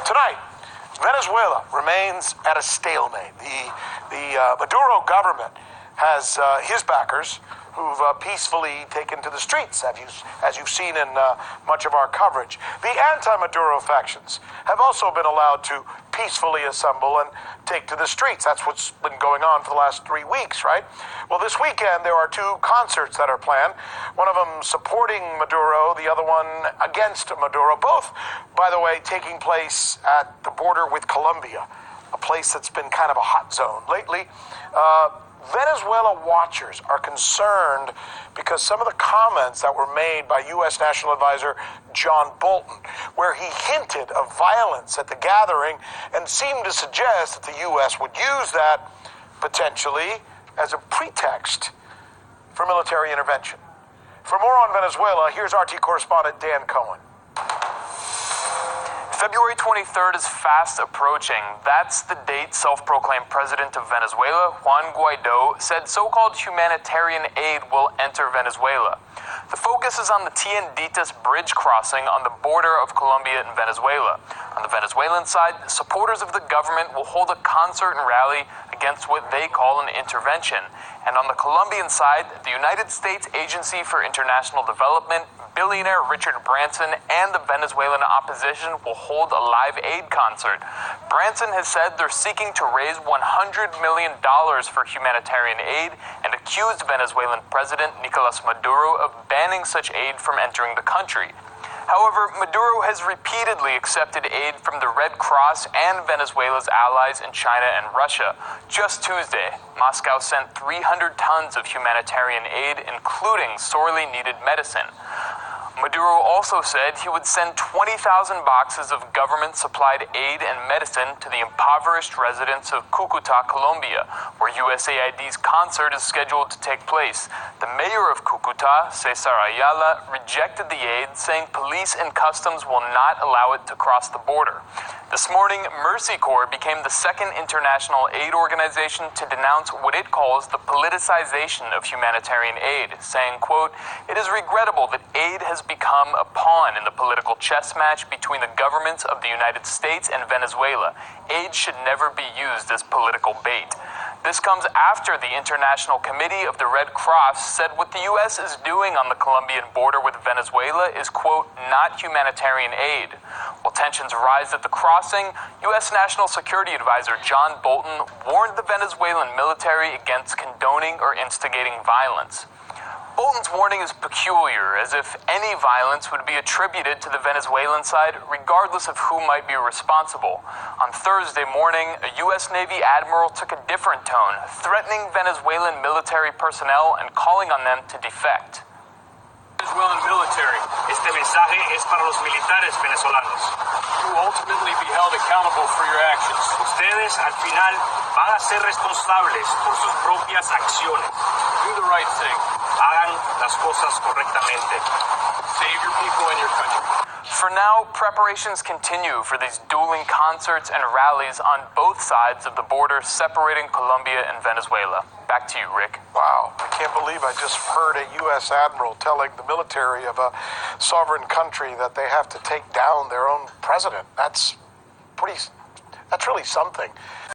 Tonight, Venezuela remains at a stalemate. The Maduro government has his backers who've peacefully taken to the streets, as you've seen in much of our coverage. The anti-Maduro factions have also been allowed to peacefully assemble and take to the streets. That's what's been going on for the last 3 weeks, right? Well, this weekend there are two concerts that are planned. One of them supporting Maduro, the other one against Maduro. Both, by the way, taking place at the border with Colombia, a place that's been kind of a hot zone lately. Venezuela watchers are concerned because some of the comments that were made by U.S. National Advisor John Bolton, where he hinted of violence at the gathering and seemed to suggest that the U.S. would use that potentially as a pretext for military intervention. For more on Venezuela, here's RT correspondent Dan Cohen. February 23rd is fast approaching. That's the date self-proclaimed president of Venezuela, Juan Guaido, said so-called humanitarian aid will enter Venezuela. The focus is on the Tienditas bridge crossing on the border of Colombia and Venezuela. On the Venezuelan side, supporters of the government will hold a concert and rally against what they call an intervention. And on the Colombian side, the United States Agency for International Development, billionaire Richard Branson, and the Venezuelan opposition will hold a live aid concert. Branson has said they're seeking to raise $100 million for humanitarian aid and accused Venezuelan President Nicolas Maduro of banning such aid from entering the country. However, Maduro has repeatedly accepted aid from the Red Cross and Venezuela's allies in China and Russia. Just Tuesday, Moscow sent 300 tons of humanitarian aid, including sorely needed medicine. Maduro also said he would send 20,000 boxes of government-supplied aid and medicine to the impoverished residents of Cúcuta, Colombia, where USAID's concert is scheduled to take place. The mayor of Cúcuta, Cesar Ayala, rejected the aid, saying police and customs will not allow it to cross the border. This morning, Mercy Corps became the second international aid organization to denounce what it calls the politicization of humanitarian aid, saying, quote, "It is regrettable that aid has become a pawn in the political chess match between the governments of the United States and Venezuela. Aid should never be used as political bait." This comes after the International Committee of the Red Cross said what the U.S. is doing on the Colombian border with Venezuela is, quote, "not humanitarian aid." While tensions rise at the crossing, U.S. National Security Advisor John Bolton warned the Venezuelan military against condoning or instigating violence. Bolton's warning is peculiar, as if any violence would be attributed to the Venezuelan side, regardless of who might be responsible. On Thursday morning, a U.S. Navy admiral took a different tone, threatening Venezuelan military personnel and calling on them to defect. Venezuelan military. Este mensaje es para los militares venezolanos. You will ultimately be held accountable for your actions. Ustedes al final van a ser responsables por sus propias acciones. Do the right thing. Hagan las cosas correctamente. Save your people and your country. For now, preparations continue for these dueling concerts and rallies on both sides of the border separating Colombia and Venezuela. Back to you, Rick. Wow, I can't believe I just heard a U.S. admiral telling the military of a sovereign country that they have to take down their own president. That's really something.